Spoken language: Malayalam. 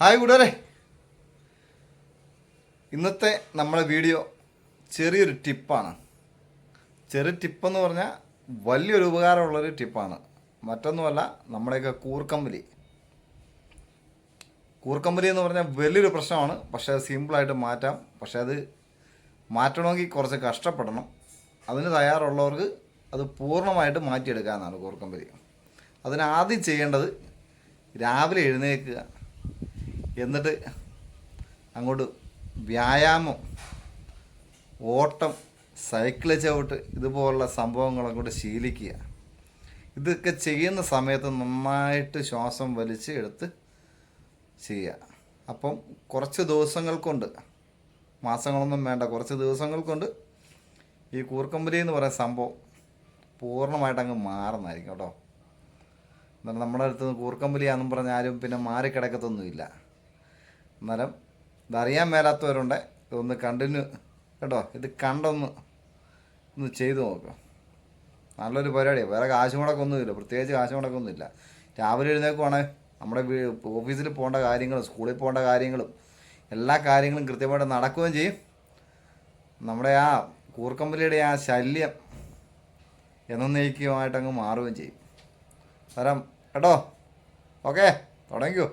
ഹായ് കൂട്ടുകാരെ, ഇന്നത്തെ നമ്മളെ വീഡിയോ ചെറിയൊരു ടിപ്പാണ്. ചെറിയ ടിപ്പെന്ന് പറഞ്ഞാൽ വലിയൊരു ഉപകാരമുള്ളൊരു ടിപ്പാണ്. മറ്റൊന്നുമല്ല, നമ്മുടെയൊക്കെ കൂർക്കമ്പലി എന്ന് പറഞ്ഞാൽ വലിയൊരു പ്രശ്നമാണ്. പക്ഷേ അത് സിമ്പിളായിട്ട് മാറ്റാം. പക്ഷേ അത് മാറ്റണമെങ്കിൽ കുറച്ച് കഷ്ടപ്പെടണം. അതിന് തയ്യാറുള്ളവർക്ക് അത് പൂർണ്ണമായിട്ട് മാറ്റിയെടുക്കാമെന്നാണ് കൂർക്കമ്പലി. അതിനാദ്യം ചെയ്യേണ്ടത് രാവിലെ എഴുന്നേൽക്കുക, എന്നിട്ട് അങ്ങോട്ട് വ്യായാമം, ഓട്ടം, സൈക്കിള് ചവിട്ട്, ഇതുപോലുള്ള സംഭവങ്ങൾ അങ്ങോട്ട് ശീലിക്കുക. ഇതൊക്കെ ചെയ്യുന്ന സമയത്ത് നന്നായിട്ട് ശ്വാസം വലിച്ച് എടുത്ത് ചെയ്യുക. അപ്പം കുറച്ച് ദിവസങ്ങൾ കൊണ്ട്, മാസങ്ങളൊന്നും വേണ്ട, കുറച്ച് ദിവസങ്ങൾ കൊണ്ട് ഈ കൂർക്കമ്പലി എന്ന് പറയുന്ന സംഭവം പൂർണ്ണമായിട്ട് അങ്ങ് മാറുന്നതായിരിക്കും കേട്ടോ. എന്നാൽ നമ്മുടെ അടുത്ത് നിന്ന് കൂർക്കമ്പലിയാണെന്നും പറഞ്ഞ് ആരും പിന്നെ മാറിക്കിടക്കത്തൊന്നുമില്ല. അന്നേരം ഇതറിയാൻ മേലാത്തവരുണ്ട്, ഇതൊന്ന് കണ്ടിന്യൂ കേട്ടോ. ഇത് ഒന്ന് ചെയ്തു നോക്കുക. നല്ലൊരു പരിപാടിയാണ്. വേറെ കാശ് മുടക്കൊന്നുമില്ല, പ്രത്യേകിച്ച് കാശ് മുടക്കൊന്നുമില്ല. രാവിലെ എഴുന്നേൽക്കുവാണെങ്കിൽ നമ്മുടെ ഓഫീസിൽ പോകേണ്ട കാര്യങ്ങളും സ്കൂളിൽ പോകേണ്ട കാര്യങ്ങളും എല്ലാ കാര്യങ്ങളും കൃത്യമായിട്ട് നടക്കുകയും ചെയ്യും. നമ്മുടെ ആ കൂർക്കമ്പലിയുടെ ആ ശല്യം എന്നേക്കുമായിട്ട് അങ്ങ് മാറുകയും ചെയ്യും. തരാം കേട്ടോ. ഓക്കെ, തുടങ്ങിക്കോ.